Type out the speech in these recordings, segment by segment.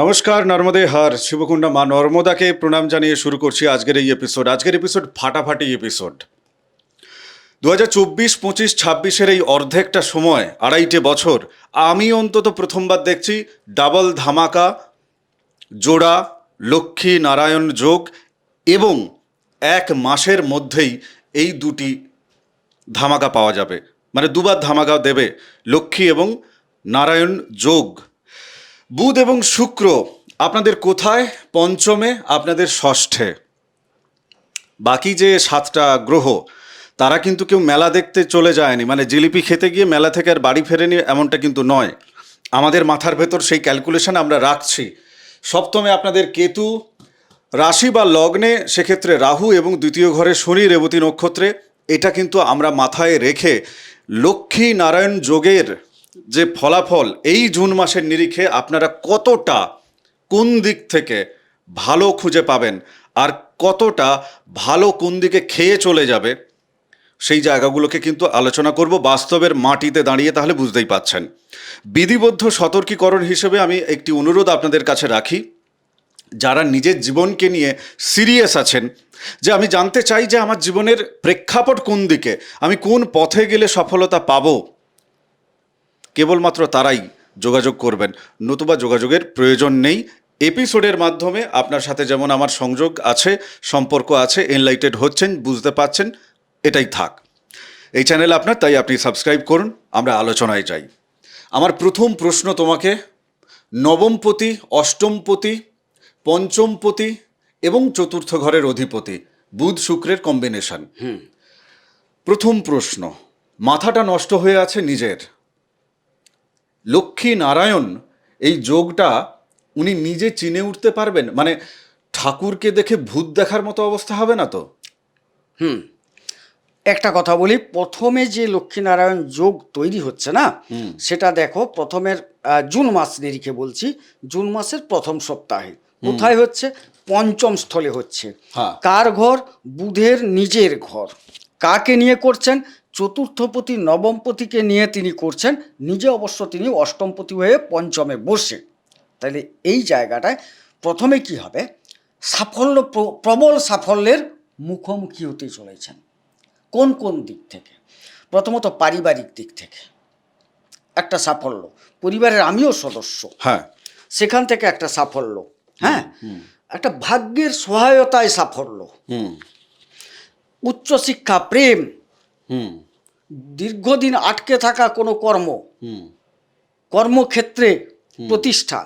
নমস্কার, নর্মদে হর শিবকুণ্ডা মা নর্মদাকে প্রণাম জানিয়ে শুরু করছি আজকের এই এপিসোড। আজকের এপিসোড ফাটাফাটি এপিসোড। 2024-25-26-এর এই অর্ধেকটা সময়, আড়াইটে বছর, আমি অন্তত প্রথমবার দেখছি ডাবল ধামাকা জোড়া লক্ষ্মী নারায়ণ যোগ, এবং এক মাসের মধ্যেই এই দুটি ধামাকা পাওয়া যাবে। মানে দুবার ধামাকা দেবে লক্ষ্মী এবং নারায়ণ যোগ। বুধ এবং শুক্র আপনাদের কোথায়? পঞ্চমে, আপনাদের ষষ্ঠে। বাকি যে 7টা গ্রহ, তারা কিন্তু কেউ মেলা দেখতে চলে যায়নি, মানে জিলিপি খেতে গিয়ে মেলা থেকে আর বাড়ি ফেরেনি, এমনটা কিন্তু নয়। আমাদের মাথার ভেতর সেই ক্যালকুলেশন আমরা রাখছি। সপ্তমে আপনাদের কেতু, রাশি বা লগ্নে সেক্ষেত্রে রাহু, এবং দ্বিতীয় ঘরে শনি রেবতী নক্ষত্রে। এটা কিন্তু আমরা মাথায় রেখে লক্ষ্মী নারায়ণ যোগের যে ফলাফল এই জুন মাসের নিরিখে আপনারা কতটা কোন দিক থেকে ভালো খুঁজে পাবেন আর কতটা ভালো কোন দিকে খেয়ে চলে যাবে, সেই জায়গাগুলোকে কিন্তু আলোচনা করব বাস্তবের মাটিতে দাঁড়িয়ে। তাহলে বুঝতেই পাচ্ছেন। বিধিবদ্ধ সতর্কীকরণ হিসেবে আমি একটি অনুরোধ আপনাদের কাছে রাখি, যারা নিজের জীবনকে নিয়ে সিরিয়াস আছেন, যে আমি জানতে চাই যে আমার জীবনের প্রেক্ষাপট কোন দিকে, আমি কোন পথে গেলে সফলতা পাবো, কেবলমাত্র তারাই যোগাযোগ করবেন, নতুবা যোগাযোগের প্রয়োজন নেই। এপিসোডের মাধ্যমে আপনার সাথে যেমন আমার সংযোগ আছে, সম্পর্ক আছে, এনলাইটেড হচ্ছেন, বুঝতে পাচ্ছেন, এটাই থাক। এই চ্যানেল আপনার, তাই আপনি সাবস্ক্রাইব করুন। আমরা আলোচনায় যাই। আমার প্রথম প্রশ্ন তোমাকে, নবমপতি, অষ্টমপতি, পঞ্চমপতি এবং চতুর্থ ঘরের অধিপতি বুধ শুক্রের কম্বিনেশন। প্রথম প্রশ্ন, মাথাটা নষ্ট হয়ে আছে নিজের। লক্ষ্মী নারায়ণ এই যোগটা উনি নিজে চিনে উঠতে পারবেন? মানে ঠাকুরকে দেখে ভূত দেখার মতো অবস্থা হবে না তো? একটা কথা বলি, প্রথমে যে লক্ষ্মীনারায়ণ যোগ তৈরি হচ্ছে না, সেটা দেখো প্রথমের জুন মাস নিরিখে বলছি, জুন মাসের প্রথম সপ্তাহে কোথায় হচ্ছে? পঞ্চম স্থলে হচ্ছে। হ্যাঁ। কার ঘর? বুধের নিজের ঘর। কাকে নিয়ে করছেন? চতুর্থপতি নবমপতিকে নিয়ে তিনি করছেন, নিজে অবশ্য তিনি অষ্টমপতি হয়ে পঞ্চমে বসে। তাহলে এই জায়গাটায় প্রথমে কি হবে? সাফল্য, প্রবল সাফল্যের মুখোমুখি হতে চলেছেন। কোন কোন দিক থেকে? প্রথমত পারিবারিক দিক থেকে একটা সাফল্য, পরিবারের আমিও সদস্য, হ্যাঁ, সেখান থেকে একটা সাফল্য। হ্যাঁ, একটা ভাগ্যের সহায়তায় সাফল্য। উচ্চশিক্ষা, প্রেম, দীর্ঘদিন আটকে থাকা কোনো কর্মক্ষেত্রে প্রতিষ্ঠা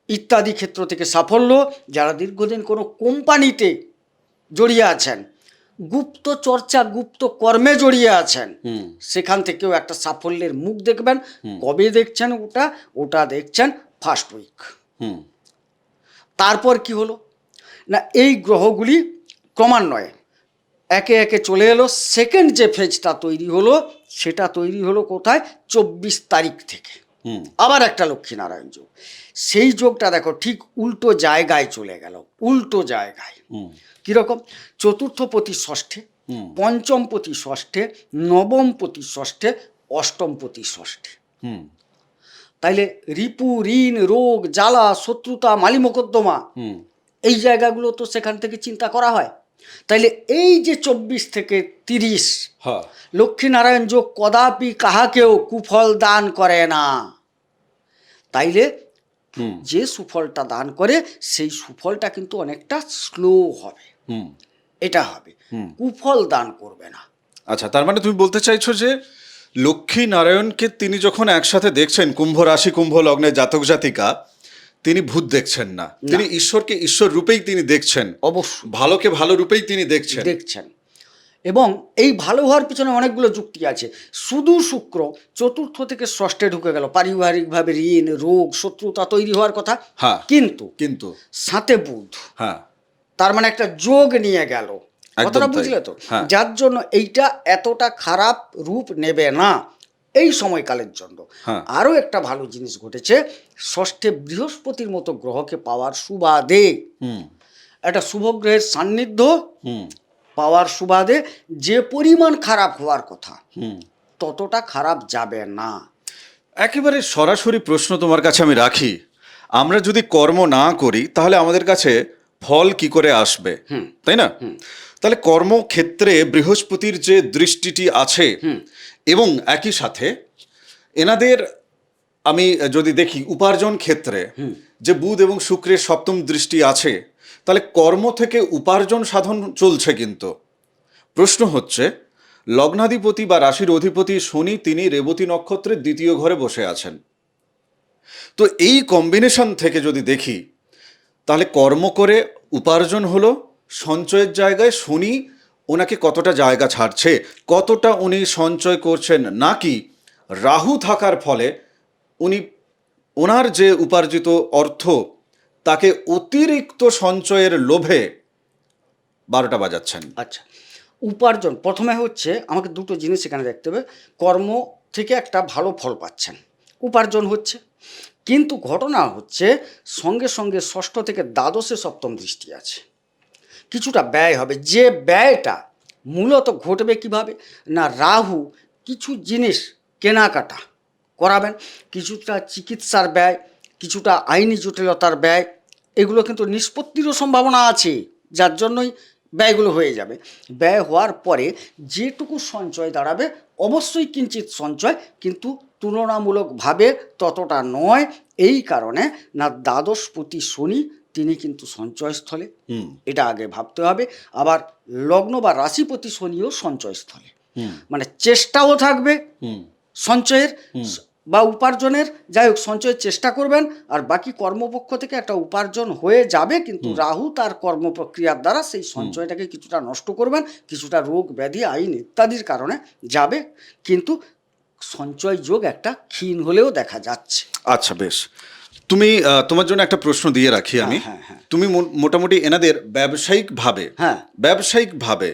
ইত্যাদি ক্ষেত্র থেকে সাফল্য। যারা দীর্ঘদিন কোনো কোম্পানিতে জড়িয়ে আছেন, গুপ্ত চর্চা, গুপ্ত কর্মে জড়িয়ে আছেন, সেখান থেকেও একটা সাফল্যের মুখ দেখবেন। কবে দেখছেন? ওটা দেখছেন ফার্স্ট উইক। তারপর কি হলো না, এই গ্রহগুলি ক্রমান্বয়ে একে একে চলে এলো। সেকেন্ড যে ফেজটা তৈরি হলো, সেটা তৈরি হলো কোথায়? 24 তারিখ থেকে আবার একটা লক্ষ্মীনারায়ণ যোগ। সেই যোগটা দেখো ঠিক উল্টো জায়গায় চলে গেল। উল্টো জায়গায় কীরকম? চতুর্থপতি ষষ্ঠে, পঞ্চমপতি ষষ্ঠে, নবমপতি ষষ্ঠে, অষ্টমপতি ষষ্ঠে। তাইলে রিপু, ঋণ, রোগ, জ্বালা, শত্রুতা, মালি মোকদ্দমা, এই জায়গাগুলো তো সেখান থেকে চিন্তা করা হয়। তাইলে এই যে 24 থেকে 30 লক্ষ্মীনারায়ণ যোগ কদাপি কাহাকেও কুফল দান করে না। তাইলে যে সুফলটা দান করে, সেই সুফলটা কিন্তু অনেকটা স্লো হবে, এটা হবে, কুফল দান করবে না। আচ্ছা, তার মানে তুমি বলতে চাইছো যে লক্ষ্মী নারায়ণকে তিনি যখন একসাথে দেখছেন, কুম্ভ রাশি কুম্ভ লগ্নে জাতক জাতিকা, তিনি ভূত দেখছেন না, তিনি ঈশ্বরকে ঈশ্বর রূপেই তিনি দেখছেন। অবশ্যই ভালোকে ভালো রূপেই তিনি দেখছেন। এবং এই ভালো হওয়ার পিছনে অনেকগুলো যুক্তি আছে। শুধু শুক্র চতুর্থ থেকে ষষ্ঠে ঢুকে গেল, পারিবারিকভাবে ঋণ, রোগ, শত্রুতা তৈরি হওয়ার কথা। কিন্তু সাথে বুধ, তার মানে একটা যোগ নিয়ে গেল। কথাটা বুঝলে তো? যার জন্য এইটা এতটা খারাপ রূপ নেবে না এই সময়কালের জন্য। আরও একটা ভালো জিনিস ঘটেছে, ষষ্ঠে বৃহস্পতির মতো গ্রহকে পাওয়ার সুবাদে, একটা শুভ গ্রহের সান্নিধ্য পাওয়ার সুবাদে যে পরিমাণ খারাপ হওয়ার কথা, ততটা খারাপ যাবে না। একেবারে সরাসরি প্রশ্ন তোমার কাছে আমি রাখি, আমরা যদি কর্ম না করি তাহলে আমাদের কাছে ফল কি করে আসবে, তাই না? তাহলে কর্মক্ষেত্রে বৃহস্পতির যে দৃষ্টিটি আছে এবং একই সাথে এনাদের আমি যদি দেখি উপার্জন ক্ষেত্রে যে বুধ এবং শুক্রের সপ্তম দৃষ্টি আছে, তাহলে কর্ম থেকে উপার্জন সাধন চলছে। কিন্তু প্রশ্ন হচ্ছে লগ্নাধিপতি বা রাশির অধিপতি শনি তিনি রেবতী নক্ষত্রের দ্বিতীয় ঘরে বসে আছেন। তো এই কম্বিনেশন থেকে যদি দেখি তাহলে কর্ম করে উপার্জন হলো, সঞ্চয়ের জায়গায় শনি ওনাকে কতটা জায়গা ছাড়ছে, কতটা উনি সঞ্চয় করছেন, নাকি রাহু থাকার ফলে উনি ওনার যে উপার্জিত অর্থ তাকে অতিরিক্ত সঞ্চয়ের লোভে 12টা বাজাচ্ছেন। আচ্ছা, উপার্জন প্রথমে হচ্ছে আমাকে দুটো জিনিস এখানে দেখতে হবে। কর্ম থেকে একটা ভালো ফল পাচ্ছেন, উপার্জন হচ্ছে, কিন্তু ঘটনা হচ্ছে সঙ্গে সঙ্গে ষষ্ঠ থেকে দ্বাদশে সপ্তম দৃষ্টি আছে, কিছুটা ব্যয় হবে। যে ব্যয়টা মূলত ঘটবে কিভাবে না, রাহু কিছু জিনিস কেনাকাটা করাবেন, কিছুটা চিকিৎসার ব্যয়, কিছুটা আইনি জটিলতার ব্যয়, এগুলো কিন্তু নিষ্পত্তিরও সম্ভাবনা আছে, যার জন্যই ব্যয়গুলো হয়ে যাবে। ব্যয় হওয়ার পরে যেটুকু সঞ্চয় দাঁড়াবে অবশ্যই কিঞ্চিৎ সঞ্চয়, কিন্তু তুলনামূলকভাবে ততটা নয়। এই কারণে না দ্বাদশপতি শনি তিনি কিন্তু সঞ্চয়স্থলে, এটা আগে ভাবতে হবে। আবার লগ্ন বা রাশিপতি শনিও সঞ্চয়স্থলে, মানে চেষ্টাও থাকবে সঞ্চয়ের বা উপার্জনের, যাই হোক সঞ্চয়ের চেষ্টা করবেন, আর বাকি কর্মপক্ষ থেকে একটা উপার্জন হয়ে যাবে। কিন্তু রাহু তার কর্মপ্রক্রিয়ার দ্বারা সেই সঞ্চয়টাকে কিছুটা নষ্ট করবেন, কিছুটা রোগ ব্যাধি আইন ইত্যাদির কারণে যাবে, কিন্তু সঞ্চয় যোগ একটা ক্ষীণ হলেও দেখা যাচ্ছে। আচ্ছা, বেশ। তুমি তোমার জন্য একটা প্রশ্ন দিয়ে রাখি আমি। তুমি মোটামুটি এনাদের ব্যবসায়িকভাবে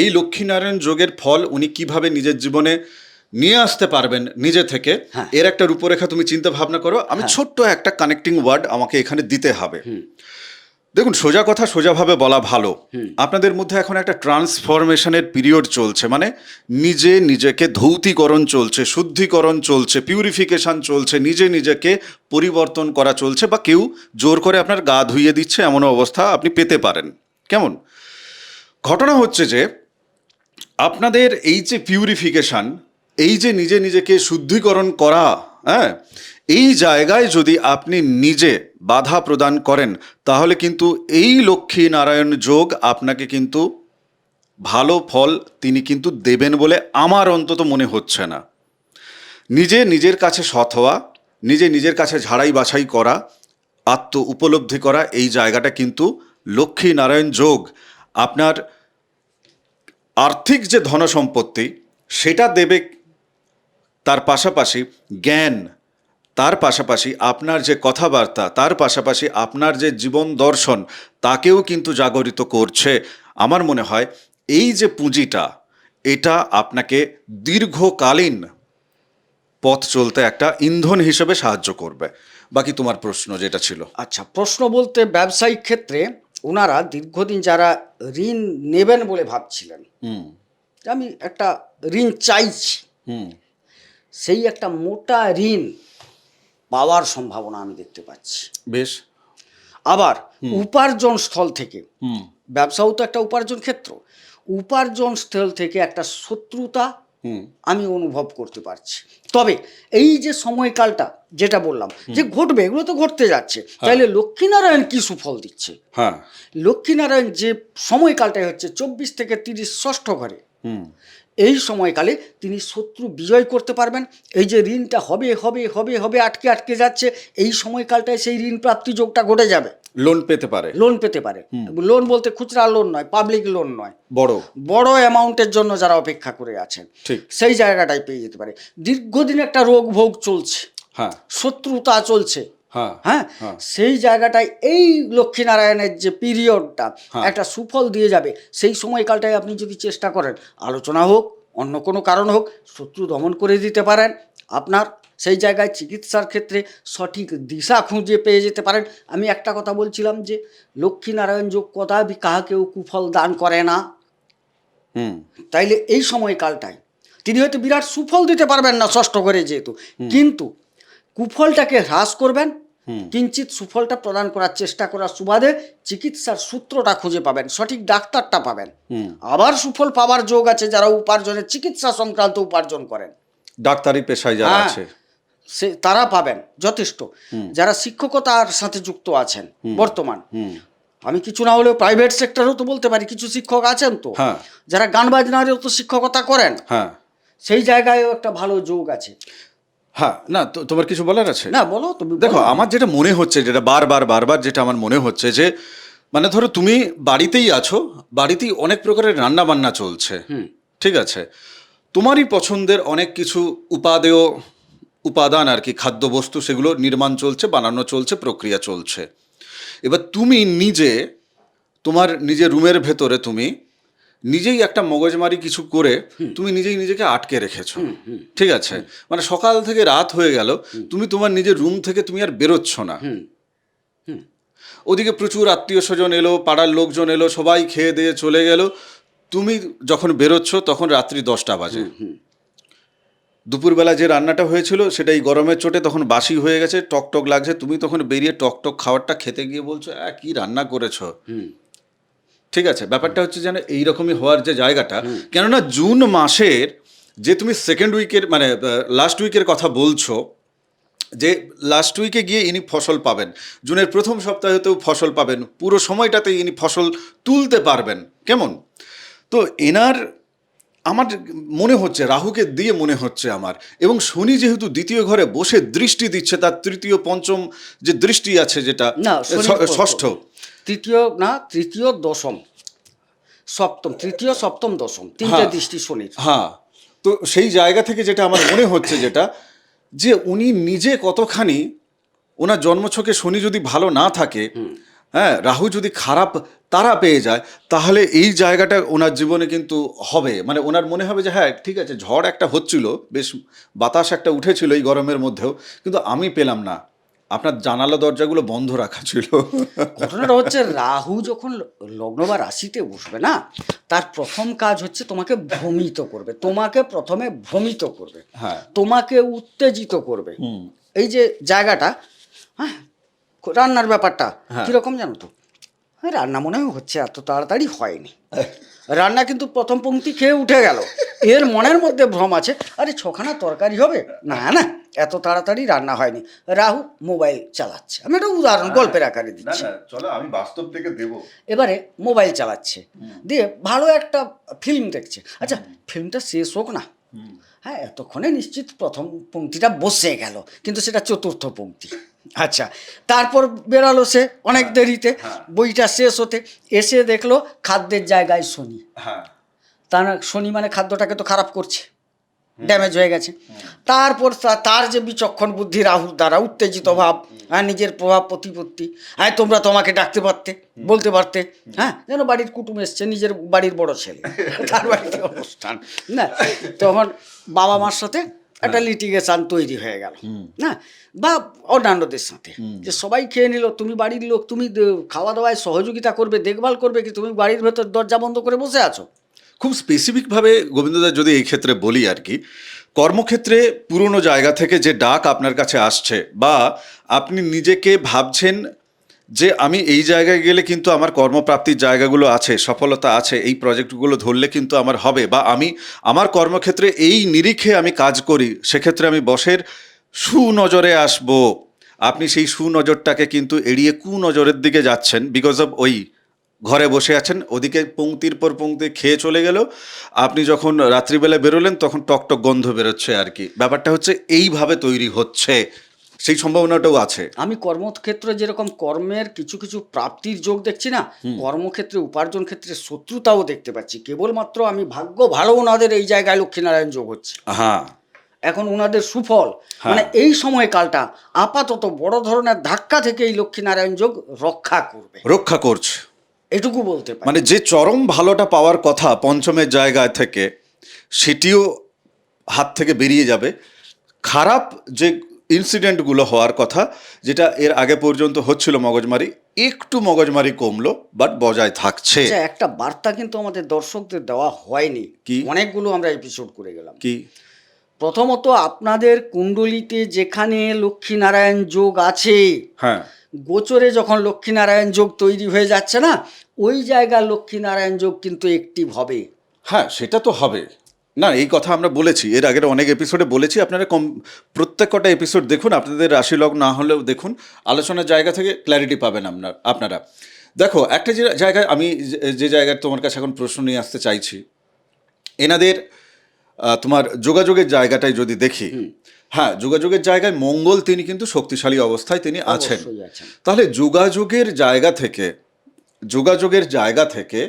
এই লক্ষ্মীনারায়ণ যোগের ফল উনি কিভাবে নিজের জীবনে নিয়ে আসতে পারবেন নিজে থেকে, এর একটা রূপরেখা তুমি চিন্তা ভাবনা করো। আমি ছোট্ট একটা কানেক্টিং ওয়ার্ড আমাকে এখানে দিতে হবে। দেখুন, সোজা কথা সোজাভাবে বলা ভালো। আপনাদের মধ্যে এখন একটা ট্রান্সফরমেশনের পিরিয়ড চলছে, মানে নিজেকে ধৌতিকরণ চলছে, শুদ্ধিকরণ চলছে, পিউরিফিকেশন চলছে, নিজেকে পরিবর্তন করা চলছে, বা কেউ জোর করে আপনার গা ধুইয়ে দিচ্ছে, এমন অবস্থা আপনি পেতে পারেন। কেমন ঘটনা হচ্ছে যে আপনাদের এই যে পিউরিফিকেশন, এই যে নিজেকে শুদ্ধিকরণ করা, হ্যাঁ, এই জায়গায় যদি আপনি নিজে বাধা প্রদান করেন তাহলে কিন্তু এই লক্ষ্মী নারায়ণ যোগ আপনাকে কিন্তু ভালো ফল তিনি কিন্তু দেবেন বলে আমার অন্তত মনে হচ্ছে না। নিজের কাছে সৎ হওয়া, নিজের কাছে ঝাড়াই বাছাই করা, আত্ম উপলব্ধি করা, এই জায়গাটা কিন্তু লক্ষ্মী নারায়ণ যোগ আপনার আর্থিক যে ধনসম্পত্তি সেটা দেবে, তার পাশাপাশি জ্ঞান, তার পাশাপাশি আপনার যে কথাবার্তা, তার পাশাপাশি আপনার যে জীবন দর্শন, তাকেও কিন্তু জাগরিত করছে। আমার মনে হয় এই যে পুঁজিটা, এটা আপনাকে দীর্ঘকালীন পথ চলতে একটা ইন্ধন হিসেবে সাহায্য করবে। বাকি তোমার প্রশ্ন যেটা ছিল। আচ্ছা, প্রশ্ন বলতে ব্যবসায়িক ক্ষেত্রে ওনারা দীর্ঘদিন যারা ঋণ নেবেন বলে ভাবছিলেন, আমি একটা ঋণ চাইছি, সেই একটা মোটা ঋণ পাওয়ার সম্ভাবনা আমি দেখতে পাচ্ছি। বেশ। আবার উপার্জন স্থল থেকে, ব্যবসাও তো একটা উপার্জন ক্ষেত্র, উপার্জন স্থল থেকে একটা শত্রুতা আমি অনুভব করতে পারছি। তবে এই যে সময়কালটা যেটা বললাম যে ঘটবে, এগুলো তো ঘটতে যাচ্ছে, তাইলে লক্ষ্মীনারায়ণ কি সুফল দিচ্ছে? লক্ষ্মীনারায়ণ যে সময়কালটাই হচ্ছে 24 থেকে 30 ষষ্ঠ ঘরে, এই সময়কালে তিনি শত্রু বিজয় করতে পারবেন। এই যে ঋণটা হবে হবে হবে হবে আটকে যাচ্ছে, এই সময়কালটায় সেই ঋণ প্রাপ্তি যোগটা ঘটে যাবে। লোন পেতে পারে। লোন বলতে খুচরা লোন নয়, পাবলিক লোন নয়, বড় অ্যামাউন্টের জন্য যারা অপেক্ষা করে আছেন, সেই জায়গাটাই পেয়ে যেতে পারে। দীর্ঘদিন একটা রোগ ভোগ চলছে, শত্রুতা চলছে, হ্যাঁ, সেই জায়গাটায় এই লক্ষ্মীনারায়ণের যে পিরিয়ডটা একটা সুফল দিয়ে যাবে। সেই সময়কালটায় আপনি যদি চেষ্টা করেন, আলোচনা হোক, অন্য কোনো কারণ হোক, শত্রু দমন করে দিতে পারেন। আপনার সেই জায়গায় চিকিৎসার ক্ষেত্রে সঠিক দিশা খুঁজে পেয়ে যেতে পারেন। আমি একটা কথা বলছিলাম যে লক্ষ্মীনারায়ণ যোগ কদাপি কাহাকেও কুফল দান করে না। তাইলে এই সময়কালটায় তিনি হয়তো বিরাট সুফল দিতে পারবেন না ষষ্ঠ ঘরে যেহেতু, কিন্তু কুফলটাকে হ্রাস করবেন কিঞ্চিত সুফলটা প্রদান করার চেষ্টা করার সুবাদে চিকিৎসার সূত্রটা খুঁজে পাবেন, সঠিক ডাক্তারটা পাবেন। আবার সুফল পাওয়ার যোগ আছে যারা উপার্জনের চিকিৎসা সংক্রান্ত উপার্জন করেন, ডাক্তারি পেশায় যারা হ্যাঁ, আছে সে তারা পাবেন যথেষ্ট। যারা শিক্ষকতার সাথে যুক্ত আছেন বর্তমান, আমি কিছু না হলেও প্রাইভেট সেক্টরেও তো বলতে পারি কিছু শিক্ষক আছেন তো, হ্যাঁ। যারা গান বাজনারেও তো শিক্ষকতা করেন, হ্যাঁ সেই জায়গায়ও একটা ভালো যোগ আছে। হ্যাঁ, না তোমার কিছু বলার আছে? না বলো তুমি। দেখো, আমার যেটা মনে হচ্ছে, যেটা বারবার যেটা আমার মনে হচ্ছে যে, মানে ধরো তুমি বাড়িতেই আছো, বাড়িতেই অনেক প্রকারের রান্না বান্না চলছে, ঠিক আছে, তোমারই পছন্দের অনেক কিছু উপাদান আর কি, খাদ্যবস্তু, সেগুলো নির্মাণ চলছে, বানানো চলছে, প্রক্রিয়া চলছে। এবার তুমি নিজে তোমার নিজের রুমের ভেতরে তুমি নিজেই একটা মগজমারি কিছু করে তুমি নিজেই নিজেকে আটকে রেখেছো, ঠিক আছে, মানে সকাল থেকে রাত হয়ে গেল, তুমি তোমার নিজের রুম থেকে তুমি আর বেরোচ্ছ না। ওদিকে প্রচুর আত্মীয় স্বজন এলো, পাড়ার লোকজন এলো, সবাই খেয়ে দিয়ে চলে গেল, তুমি যখন বেরোচ্ছ তখন রাত্রি 10টা বাজে। দুপুরবেলা যে রান্নাটা হয়েছিল সেটা এই গরমের চোটে তখন বাসি হয়ে গেছে, টক লাগছে, তুমি তখন বেরিয়ে টক খাবারটা খেতে গিয়ে বলছো কি রান্না করেছো। ঠিক আছে, ব্যাপারটা হচ্ছে যেন এইরকমই হওয়ার যে জায়গাটা, কেননা জুন মাসের যে তুমি সেকেন্ড উইকের মানে লাস্ট উইকের কথা বলছো, যে লাস্ট উইকে গিয়ে ইনি ফসল পাবেন, জুনের প্রথম সপ্তাহেতেও ফসল পাবেন, পুরো সময়টাতে ইনি ফসল তুলতে পারবেন, কেমন। তো এনার আমার মনে হচ্ছে, রাহুকে দিয়ে মনে হচ্ছে আমার, এবং শনি যেহেতু দ্বিতীয় ঘরে বসে দৃষ্টি দিচ্ছে, তার তৃতীয় পঞ্চম যে দৃষ্টি আছে, যেটা না, ষষ্ঠ, তৃতীয় দশম সপ্তম, তৃতীয় সপ্তম দশম, তিনটে দৃষ্টি শনির। হ্যাঁ, তো সেই জায়গা থেকে যেটা আমার মনে হচ্ছে, যেটা যে উনি নিজে কতখানি, ওনার জন্মছকে শনি যদি ভালো না থাকে, হ্যাঁ, রাহু যদি খারাপ তারা পেয়ে যায়, তাহলে এই জায়গাটা ওনার জীবনে কিন্তু হবে, মানে ওনার মনে হবে যে হ্যাঁ ঠিক আছে, ঝড় একটা হচ্ছিল, বেশ বাতাস একটা উঠেছিল এই গরমের মধ্যেও, কিন্তু আমি পেলাম না, আপনার জানালা দরজাগুলো বন্ধ রাখা ছিল। ঘটনাটা হচ্ছে, রাহু যখন লগ্ন বা রাশিতে বসবে না, তার প্রথম কাজ হচ্ছে তোমাকে ভ্রমিত করবে, তোমাকে প্রথমে ভ্রমিত করবে, হ্যাঁ, তোমাকে উত্তেজিত করবে। এই যে জায়গাটা, হ্যাঁ, রান্নার ব্যাপারটা কিরকম জানো তো, রান্না মনে হচ্ছে এত তাড়াতাড়ি হয়নি, রান্না কিন্তু প্রথম পংক্তি খেয়ে উঠে গেল, এর মনের মধ্যে ভ্রম আছে, আরে ছখানা তরকারি হবে না, না এত তাড়াতাড়ি রান্না হয়নি, রাহু মোবাইল চালাচ্ছে, আমি একটা উদাহরণ গল্পের আকারে দিচ্ছি, চলো আমি বাস্তব থেকে দেব। এবারে মোবাইল চালাচ্ছে, দিয়ে ভালো একটা ফিল্ম দেখছে, আচ্ছা ফিল্মটা শেষ হোক না, হ্যাঁ এতক্ষণে নিশ্চিত প্রথম পংক্তিটা বসে গেল, কিন্তু সেটা চতুর্থ পংক্তি, আচ্ছা তারপর বেরালো সে অনেক দেরিতে, বইটা শেষ হতে, এসে দেখলো খাদ্যের জায়গায় শনি, তার শনি মানে খাদ্যটাকে তো খারাপ করছে, ড্যামেজ হয়ে গেছে, তারপর তার যে বিচক্ষণ বুদ্ধি, রাহুর দ্বারা উত্তেজিত ভাব, হ্যাঁ নিজের প্রভাব প্রতিপত্তি, হ্যাঁ তোমরা তো আমাকে ডাকতে পারতে, বলতে পারতে, হ্যাঁ যেন বাড়ির কুটুম এসছে, নিজের বাড়ির বড় ছেলে, তার বাড়িতে অনুষ্ঠান, না তখন বাবা মার সাথে একটা লিটিগেশন তৈরি হয়ে গেল, না বা অন্যান্যদের সাথে, যে সবাই খেয়ে নিল, তুমি বাড়ির লোক, তুমি খাওয়া দাওয়ায় সহযোগিতা করবে, দেখভাল করবে, কি তুমি বাড়ির ভেতর দরজা বন্ধ করে বসে আছো। খুব স্পেসিফিকভাবে গোবিন্দদা যদি এই ক্ষেত্রে বলি আর কি, কর্মক্ষেত্রে পুরনো জায়গা থেকে যে ডাক আপনার কাছে আসছে, বা আপনি নিজেকে ভাবছেন যে আমি এই জায়গায় গেলে কিন্তু আমার কর্মপ্রাপ্তির জায়গাগুলো আছে, সফলতা আছে, এই প্রজেক্টগুলো ধরলে কিন্তু আমার হবে, বা আমি আমার কর্মক্ষেত্রে এই নিরিখে আমি কাজ করি, সেক্ষেত্রে আমি বসের সুনজরে আসব, আপনি সেই সুনজরটাকে কিন্তু এড়িয়ে কুনজরের দিকে যাচ্ছেন, বিকজ অফ ওই ঘরে বসে আছেন, ওদিকে পংক্তির পর পংক্তি খেয়ে চলে গেল, আপনি যখন রাত্রিবেলা বেরোলেন তখন টকটক গন্ধ বেরোচ্ছে আর কি, ব্যাপারটা হচ্ছে এইভাবে তৈরি হচ্ছে, সেই সম্ভাবনাটাও আছে। আমি কর্মক্ষেত্রে যেরকম কর্মের কিছু কিছু প্রাপ্তির যোগ দেখছি না, কর্মক্ষেত্রে উপার্জন ক্ষেত্রে শত্রুতাও দেখতে পাচ্ছি, কেবলমাত্র আমি ভাগ্য ভালো ওনাদের এই জায়গায় লক্ষ্মীনারায়ণ যোগ হচ্ছে, হ্যাঁ এখন ওনাদের সুফল, মানে এই সময়কালটা আপাতত বড় ধরনের ধাক্কা থেকে এই লক্ষ্মীনারায়ণ যোগ রক্ষা করছে, এটুকু বলতে পারি। মানে যে চরম ভালোটা পাওয়ার কথা পঞ্চমের জায়গায় থেকে, সেটিও হাত থেকে বেরিয়ে যাবে, খারাপ যে ইনসিডেন্টগুলো হওয়ার কথা, যেটা এর আগে পর্যন্ত হচ্ছিল মগজমারি, একটু মগজমারি কমলো, বাট বজায় থাকছে। একটা বার্তা কিন্তু আমাদের দর্শকদের দেওয়া হয়নি, কি? অনেকগুলো আমরা এপিসোড করে গেলাম, কি প্রথমত আপনাদের কুণ্ডলিতে যেখানে লক্ষ্মীনারায়ণ যোগ আছে, হ্যাঁ গোচরে যখন লক্ষ্মীনারায়ণ যোগ তৈরি হয়ে যাচ্ছে না, ওই জায়গায় লক্ষ্মীনারায়ণ যোগ কিন্তু অ্যাক্টিভ হবে। হ্যাঁ, সেটা তো হবে না, এই কথা আমরা বলেছি, এর আগের অনেক এপিসোডে বলেছি। আপনারা প্রত্যেক কটা এপিসোড দেখুন, আপনাদের রাশি লগ্ন না হলেও দেখুন, আলোচনার জায়গা থেকে ক্ল্যারিটি পাবেন আপনারা। দেখো, একটা জায়গায় আমি যে জায়গায় তোমার কাছে এখন প্রশ্ন নিয়ে আসতে চাইছি, এনাদের তোমার যোগাযোগের জায়গাটাই যদি দেখি, হ্যাঁ, যোগাযোগের জায়গায় মঙ্গল তিনি কিন্তু শক্তিশালী অবস্থায় তিনি আছেন। অবশ্যই আছেন। তাহলে যোগাযোগের জায়গা থেকে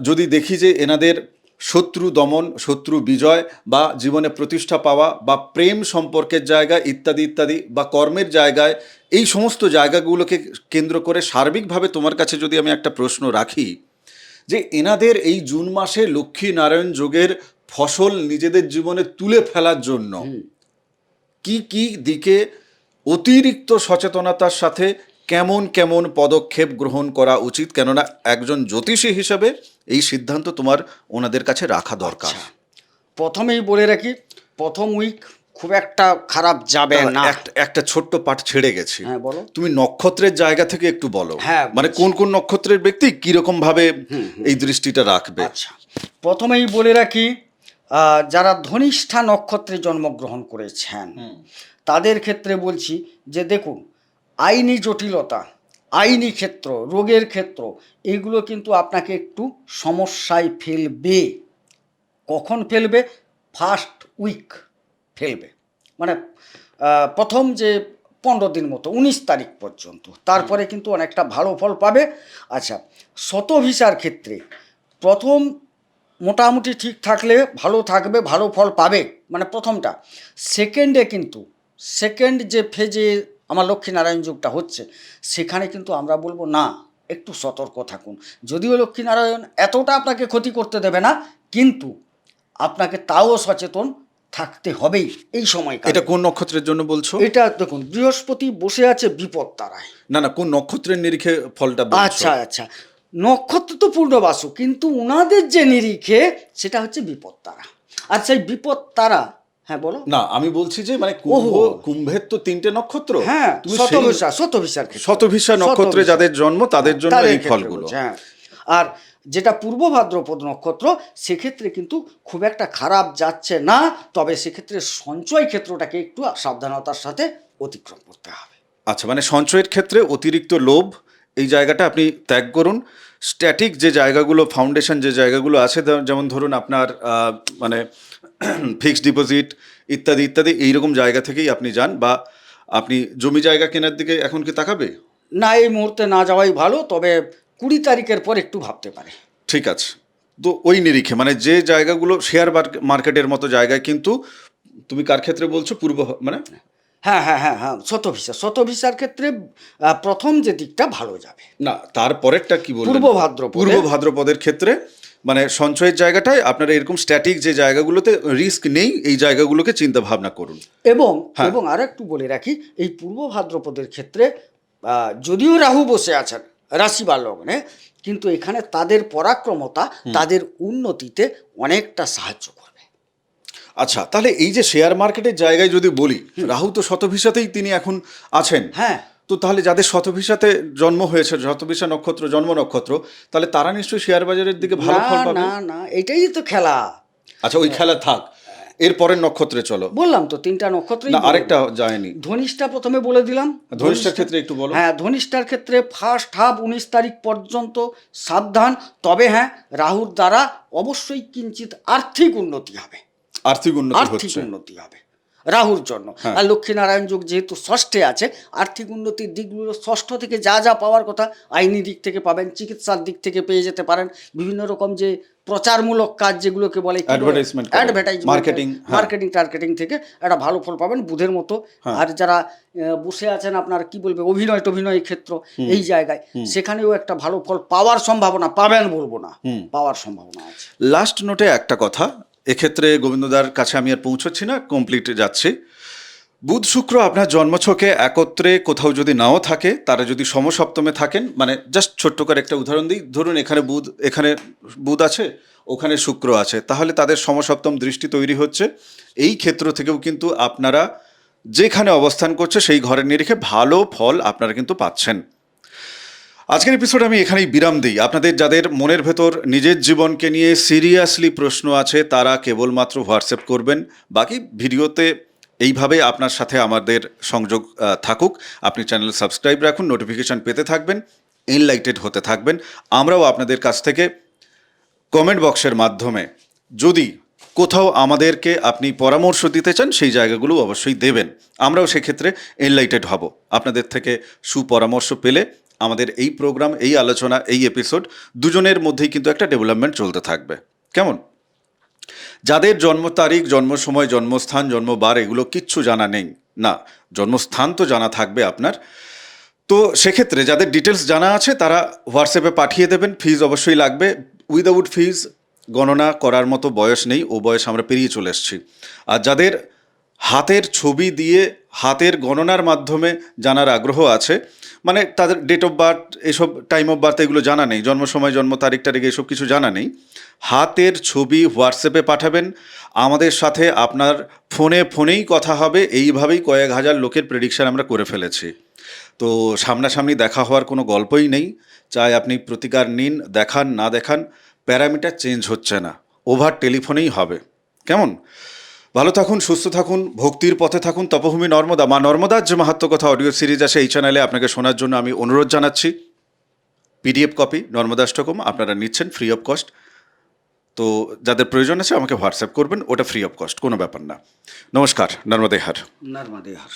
যদি দেখি যে এনাদের শত্রু দমন, শত্রু বিজয়, বা জীবনে প্রতিষ্ঠা পাওয়া, বা প্রেম সম্পর্কের জায়গা ইত্যাদি ইত্যাদি, বা কর্মের জায়গায়, এই সমস্ত জায়গাগুলোকে কেন্দ্র করে সার্বিকভাবে তোমার কাছে যদি আমি একটা প্রশ্ন রাখি, যে এনাদের এই জুন মাসে লক্ষ্মী নারায়ণ যোগের ফসল নিজেদের জীবনে তুলে ফেলার জন্য কি কি দিকে অতিরিক্ত সচেতনতার সাথে কেমন কেমন পদক্ষেপ গ্রহণ করা উচিত, কেননা একজন জ্যোতিষী হিসাবে এই সিদ্ধান্ত তোমার ওনাদের কাছে রাখা দরকার। প্রথমেই বলে রাখি, প্রথম উইক খুব একটা খারাপ যাবে না। একটা ছোট্ট পাঠ ছেড়ে গেছি। হ্যাঁ, বলো। তুমি নক্ষত্রের জায়গা থেকে একটু বলো। হ্যাঁ, মানে কোন কোন নক্ষত্রের ব্যক্তি কিরকম ভাবে এই দৃষ্টিটা রাখবে। আচ্ছা, প্রথমেই বলে রাখি, যারা ধনিষ্ঠা নক্ষত্রে জন্মগ্রহণ করেছেন তাদের ক্ষেত্রে বলছি যে দেখুন, আইনি জটিলতা, আইনি ক্ষেত্র, রোগের ক্ষেত্র, এগুলো কিন্তু আপনাকে একটু সমস্যায় ফেলবে। কখন ফেলবে? ফার্স্ট উইক ফেলবে, মানে প্রথম যে 15 দিন মতো, 19 তারিখ পর্যন্ত। তারপরে কিন্তু অনেকটা ভালো ফল পাবে। আচ্ছা, শতভিসার ক্ষেত্রে প্রথম মোটামুটি ঠিক থাকলে ভালো থাকবে, ভালো ফল পাবে, মানে প্রথমটা। সেকেন্ডে কিন্তু, সেকেন্ড যে ফেজে আমার লক্ষ্মীনারায়ণ যোগটা হচ্ছে, সেখানে কিন্তু আমরা বলবো না, একটু সতর্ক থাকুন। যদিও লক্ষ্মীনারায়ণ এতটা আপনাকে ক্ষতি করতে দেবে না, কিন্তু আপনাকে তাও সচেতন থাকতে হবেই এই সময়। এটা কোন নক্ষত্রের জন্য বলছো? এটা দেখুন, বৃহস্পতি বসে আছে বিপদ তারায়। না, কোন নক্ষত্রের নিরিখে ফলটা বলছো? আচ্ছা, নক্ষত্র তো পূর্ণবাসু, কিন্তু ওনাদের যে নিরিখে সেটা হচ্ছে বিপদ তারা। আর সেই বিপদ তারা, হ্যাঁ বলো। না, আমি বলছি যে মানে কুম্ভের তো 3টে নক্ষত্র। হ্যাঁ, শতভিসা নক্ষত্রে যাদের জন্ম তাদের জন্য এই ফলগুলো। হ্যাঁ, আর যেটা পূর্ব ভাদ্রপদ নক্ষত্র, সেক্ষেত্রে কিন্তু খুব একটা খারাপ যাচ্ছে না, তবে সেক্ষেত্রে সঞ্চয় ক্ষেত্রটাকে একটু সাবধানতার সাথে অতিক্রম করতে হবে। আচ্ছা, মানে সঞ্চয়ের ক্ষেত্রে অতিরিক্ত লোভ, এই জায়গাটা আপনি ত্যাগ করুন। স্ট্যাটিক যে জায়গাগুলো, ফাউন্ডেশন যে জায়গাগুলো আছে, যেমন ধরুন আপনার মানে ফিক্সড ডিপোজিট ইত্যাদি ইত্যাদি, এইরকম জায়গা থেকেই আপনি যান। বা আপনি জমি জায়গা কেনার দিকে এখন কি তাকাবে? না, এই মুহূর্তে না যাওয়াই ভালো, তবে 20 তারিখের পর একটু ভাবতে পারে। ঠিক আছে, তো ওই নিরিখে মানে যে জায়গাগুলো শেয়ার মার্কেটের মতো জায়গায়, কিন্তু তুমি কার ক্ষেত্রে বলছো? পূর্ব মানে হ্যাঁ, শতভিসার ক্ষেত্রে প্রথম যে দিকটা ভালো যাবে। না, তারপরেরটা কি বলবো? পূর্ব ভাদ্রপদের ক্ষেত্রে মানে সঞ্চয়ের জায়গাটায় আপনারা এরকম স্ট্যাটিক যে জায়গাগুলোতে রিস্ক নেই, এই জায়গাগুলোকে চিন্তা ভাবনা করুন। এবং আর একটু বলে রাখি, এই পূর্ব ভাদ্রপদের ক্ষেত্রে যদিও রাহু বসে আছেন রাশি বা লগ্নে, কিন্তু এখানে তাদের পরাক্রমতা তাদের উন্নতিতে অনেকটা সাহায্য করবে। আচ্ছা, তাহলে এই যে শেয়ার মার্কেটের জায়গায় যদি বলি, রাহু তো শতভিসাতেই তিনি এখন আছেন। হ্যাঁ, তো তাহলে যাদের শতভিসাতে জন্ম হয়েছে, শতভিসা নক্ষত্র জন্ম নক্ষত্র, তাহলে তারা নিশ্চয়ই শেয়ার বাজারের দিকে ভালো ফল পাবে। না, এটাই তো খেলা। আচ্ছা, ওই খেলা থাক, এর পরের নক্ষত্রে চলো। বললাম তো 3টা নক্ষত্র। না, আরেকটা যায়নি। ধনিষ্ঠা প্রথমে বলে দিলাম। ধনিষ্ঠার ক্ষেত্রে একটু বলো। হ্যাঁ, ধনিষ্ঠার ক্ষেত্রে ফার্স্ট হাফ 19 তারিখ পর্যন্ত সাবধান। তবে হ্যাঁ, রাহুর দ্বারা অবশ্যই কিঞ্চিত আর্থিক উন্নতি হবে। আর্থিক উন্নতি হবে রাহুর জন্য। আর লক্ষ্মীনারায়ণ যোগ যেহেতু ষষ্ঠে আছে, আর্থিক উন্নতির দিকগুলো ষষ্ঠ থেকে যা পাওয়ার কথা, আইনি দিক থেকে পাবেন, চিকিৎসার দিক থেকে পেয়ে যেতে পারেন, বিভিন্ন রকম যে প্রচারমূলক কাজ যেগুলোকে বলে অ্যাডভার্টাইজমেন্ট, মার্কেটিং টার্গেটিং থেকে একটা ভালো ফল পাবেন বুধের মতো। আর যারা বসে আছেন আপনার কি বলবে অভিনয় ক্ষেত্র, এই জায়গায় সেখানেও একটা ভালো ফল পাওয়ার সম্ভাবনা, পাবেন বলবো না, পাওয়ার সম্ভাবনা আছে। লাস্ট নোটে একটা কথা, এক্ষেত্রে গোবিন্দদার কাছে আমি আর পৌঁছচ্ছি না, কমপ্লিট যাচ্ছি। বুধ শুক্র আপনার জন্মছকে একত্রে কোথাও যদি নাও থাকে, তারা যদি সমসপ্তমে থাকেন, মানে জাস্ট ছোট্ট করে একটা উদাহরণ দিই, ধরুন এখানে বুধ আছে, ওখানে শুক্র আছে, তাহলে তাদের সমসপ্তম দৃষ্টি তৈরি হচ্ছে। এই ক্ষেত্র থেকেও কিন্তু আপনারা যেখানে অবস্থান করছে সেই ঘরের নিরিখে ভালো ফল আপনারা কিন্তু পাচ্ছেন। আজকের এপিসোড আমি এখানেই বিরাম দিই। আপনাদের যাদের মনের ভেতর নিজের জীবনকে নিয়ে সিরিয়াসলি প্রশ্ন আছে, তারা কেবলমাত্র হোয়াটসঅ্যাপ করবেন। বাকি ভিডিওতে এইভাবে আপনার সাথে আমাদের সংযোগ থাকুক। আপনি চ্যানেল সাবস্ক্রাইব রাখুন, নোটিফিকেশান পেতে থাকবেন, এনলাইটেড হতে থাকবেন। আমরাও আপনাদের কাছ থেকে কমেন্ট বক্সের মাধ্যমে যদি কোথাও আমাদেরকে আপনি পরামর্শ দিতে চান, সেই জায়গাগুলো অবশ্যই দেবেন। আমরাও সেক্ষেত্রে এনলাইটেড হব। আপনাদের থেকে সুপরামর্শ পেলে আমাদের এই প্রোগ্রাম, এই আলোচনা, এই এপিসোড দুজনের মধ্যেই কিন্তু একটা ডেভেলপমেন্ট চলতে থাকবে। কেমন? যাদের জন্ম তারিখ, জন্ম সময়, জন্মস্থান, জন্মবার এগুলো কিচ্ছু জানা নেই, না জন্মস্থান তো জানা থাকবে আপনার। তো সেক্ষেত্রে যাদের ডিটেলস জানা আছে তারা হোয়াটসঅ্যাপে পাঠিয়ে দেবেন। ফিজ অবশ্যই লাগবে। উইদাউট ফিজ গণনা করার মতো বয়স নেই, ও বয়স আমরা পেরিয়ে চলে এসেছি। আর যাদের হাতের ছবি দিয়ে হাতের গণনার মাধ্যমে জানার আগ্রহ আছে, মানে তাদের ডেট অফ বার্থ, এসব টাইম অফ বার্থ এগুলো জানা নেই, জন্ম সময়, জন্ম তারিখ এসব কিছু জানা নেই, হাতের ছবি হোয়াটসঅ্যাপে পাঠাবেন। আমাদের সাথে আপনার ফোনেই কথা হবে। এইভাবেই কয়েক হাজার লোকের প্রেডিকশন আমরা করে ফেলেছি। তো সামনাসামনি দেখা হওয়ার কোনো গল্পই নেই। চাই আপনি প্রতিকার নিন, দেখান না দেখান, প্যারামিটার চেঞ্জ হচ্ছে না, ওভার টেলিফোনেই হবে। কেমন? ভালো থাকুন, সুস্থ থাকুন, ভক্তির পথে থাকুন। তপভূমি নর্মদা, মা নর্মদার যে মাহাত্ম কথা অডিও সিরিজ আছে এই চ্যানেলে আপনাকে শোনার জন্য আমি অনুরোধ জানাচ্ছি। পিডিএফ কপি নর্মদাষ্টকম আপনারা নিচ্ছেন ফ্রি অফ কস্ট। তো যাদের প্রয়োজন আছে আমাকে হোয়াটসঅ্যাপ করবেন, ওটা ফ্রি অফ কস্ট, কোনো ব্যাপার না। নমস্কার, নর্মদে হার। নর্মদে হর।